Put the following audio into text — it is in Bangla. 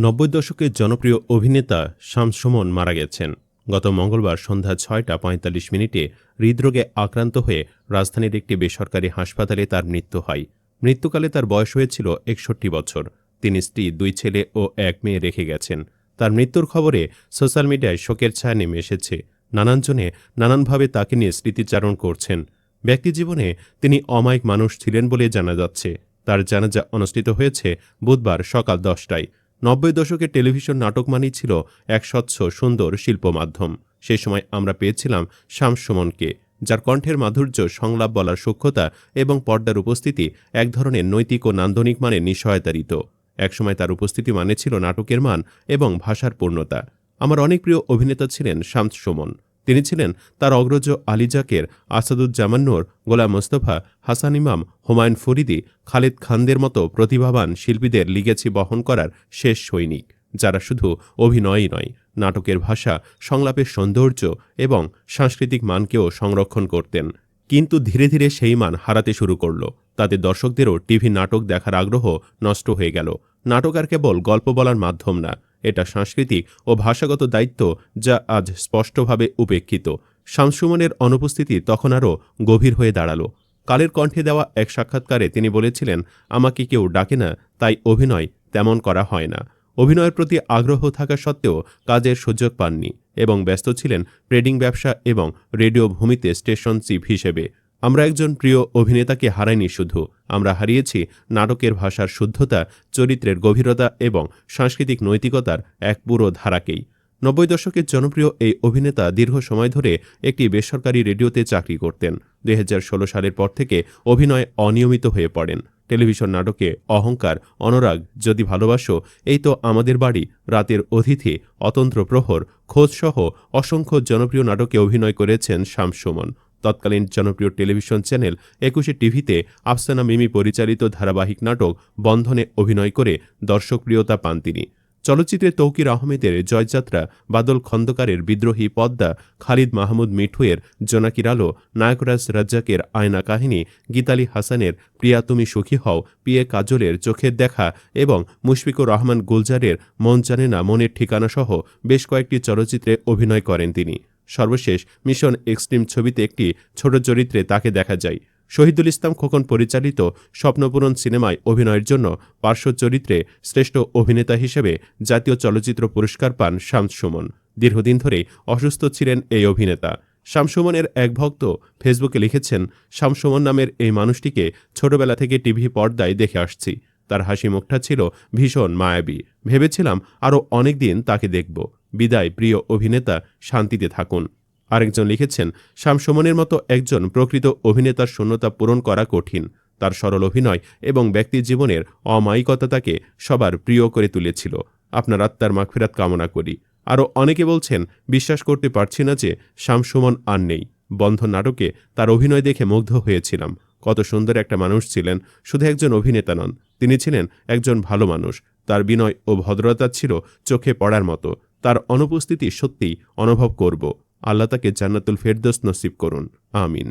৯০ দশকের জনপ্রিয় অভিনেতা শামস সুমন মারা গেছেন। গত মঙ্গলবার সন্ধ্যা ৬টা ৪৫ হৃদরোগে আক্রান্ত হয়ে রাজধানীর একটি বেসরকারি হাসপাতালে তার মৃত্যু হয়। মৃত্যুকালে তার বয়স হয়েছিল ৬১ বছর। তিনি স্ত্রী, ২ ছেলে ও ১ মেয়ে রেখে গেছেন। তার মৃত্যুর খবরে সোশ্যাল মিডিয়ায় শোকের ছায়া নেমে এসেছে। নানানজনে নানানভাবে তাকে নিয়ে স্মৃতিচারণ করছেন। ব্যক্তিজীবনে তিনি অমায়িক মানুষ ছিলেন বলে জানা যাচ্ছে। তার জানাজা অনুষ্ঠিত হয়েছে বুধবার সকাল ১০টায়। ৯০ দশকের টেলিভিশন নাটক মানেই ছিল এক স্বচ্ছ সুন্দর শিল্পমাধ্যম। সেই সময় আমরা পেয়েছিলাম শামস সুমনকে, যার কণ্ঠের মাধুর্য, সংলাপ বলার সূক্ষ্মতা এবং পর্দার উপস্থিতি এক ধরনের নৈতিক ও নান্দনিক মানে নিঃসহায়তারিত। একসময় তার উপস্থিতি মানে ছিল নাটকের মান এবং ভাষার পূর্ণতা। আমার অনেক প্রিয় অভিনেতা ছিলেন শামস সুমন। তিনি ছিলেন তার অগ্রজ আলী যাকের, আসাদুজ্জামান নূর, গোলাম মোস্তফা, হাসান ইমাম, হুমায়ুন ফরিদি, খালিদ খানদের মতো প্রতিভাবান শিল্পীদের লিগেছি বহন করার শেষ সৈনিক, যারা শুধু অভিনয়ই নয়, নাটকের ভাষা, সংলাপের সৌন্দর্য এবং সাংস্কৃতিক মানকেও সংরক্ষণ করতেন। কিন্তু ধীরে ধীরে সেই মান হারাতে শুরু করল। তাদের দর্শকদেরও টিভি নাটক দেখার আগ্রহ নষ্ট হয়ে গেল। নাটক আর কেবল গল্প বলার মাধ্যম না, এটা সাংস্কৃতিক ও ভাষাগত দায়িত্ব, যা আজ স্পষ্টভাবে উপেক্ষিত। শামস সুমনের অনুপস্থিতি তখন আরও গভীর হয়ে দাঁড়াল। কালের কণ্ঠে দেওয়া এক সাক্ষাৎকারে তিনি বলেছিলেন, আমাকে কেউ ডাকে না, তাই অভিনয় তেমন করা হয় না। অভিনয়ের প্রতি আগ্রহ থাকা সত্ত্বেও কাজের সুযোগ পাননি এবং ব্যস্ত ছিলেন ট্রেডিং ব্যবসা এবং রেডিও ভূমিতে স্টেশন চিফ হিসেবে। আমরা একজন প্রিয় অভিনেতাকে হারাইনি, শুধু আমরা হারিয়েছি নাটকের ভাষার শুদ্ধতা, চরিত্রের গভীরতা এবং সাংস্কৃতিক নৈতিকতার এক পুরো ধারাকেই। ৯০ দশকের জনপ্রিয় এই অভিনেতা দীর্ঘ সময় ধরে একটি বেসরকারি রেডিওতে চাকরি করতেন। ২০১৬ সালের পর থেকে অভিনয় অনিয়মিত হয়ে পড়েন। টেলিভিশন নাটকে অহংকার, অনুরাগ, যদি ভালোবাসো, এই তো আমাদের বাড়ি, রাতের অতিথি, অতন্ত্র প্রহর, খোঁজসহ অসংখ্য জনপ্রিয় নাটকে অভিনয় করেছেন শামস সুমন। তৎকালীন জনপ্রিয় টেলিভিশন চ্যানেল ২১ টিভিতে আফসানা মিমি পরিচালিত ধারাবাহিক নাটক বন্ধনে অভিনয় করে দর্শকপ্রিয়তা পান তিনি। চলচ্চিত্রে তৌকির আহমেদের জয়যাত্রা, বাদল খন্দকারের বিদ্রোহী পদ্মা, খালিদ মাহমুদ মিঠুয়ের জোনাকির আলো, নায়করাজ রাজ্জাকের আয়না কাহিনী, গীতালি হাসানের প্রিয়া তুমি সুখী হও, পিএ কাজলের চোখের দেখা এবং মুশফিকুর রহমান গুলজারের মন জানে না মনের ঠিকানা সহ বেশ কয়েকটি চলচ্চিত্রে অভিনয় করেন তিনি। সর্বশেষ মিশন এক্সট্রিম ছবিতে একটি ছোট চরিত্রে তাকে দেখা যায়। শহীদুল ইসলাম খোকন পরিচালিত স্বপ্নপূরণ সিনেমায় অভিনয়ের জন্য পার্শ্ব চরিত্রে শ্রেষ্ঠ অভিনেতা হিসেবে জাতীয় চলচ্চিত্র পুরস্কার পান শামস সুমন। দীর্ঘদিন ধরেই অসুস্থ ছিলেন এই অভিনেতা। শামস সুমনের এক ভক্ত ফেসবুকে লিখেছেন, শামস সুমন নামের এই মানুষটিকে ছোটবেলা থেকে টিভি পর্দায় দেখে আসছি। তার হাসি মুখটা ছিল ভীষণ মায়াবী। ভেবেছিলাম আরও অনেক দিন তাকে দেখব। বিদায় প্রিয় অভিনেতা, শান্তিতে থাকুন। আরেকজন লিখেছেন, শামস সুমনের মতো একজন প্রকৃত অভিনেতার শূন্যতা পূরণ করা কঠিন। তার সরল অভিনয় এবং ব্যক্তি জীবনের অমায়িকতা তাকে সবার প্রিয় করে তুলেছিল। আপনার আত্মার মাগফিরাত কামনা করি। আরও অনেকে বলছেন, বিশ্বাস করতে পারছি না যে শামস সুমন আর নেই। বন্ধন নাটকে তার অভিনয় দেখে মুগ্ধ হয়েছিলাম। কত সুন্দর একটা মানুষ ছিলেন। শুধু একজন অভিনেতা নন, তিনি ছিলেন একজন ভালো মানুষ। তার বিনয় ও ভদ্রতা ছিল চোখে পড়ার মতো। তার অনুপস্থিতি সত্যিই অনুভব করব। আল্লাহ তাকে জান্নাতুল ফেরদৌস নসিব করুন। আমিন।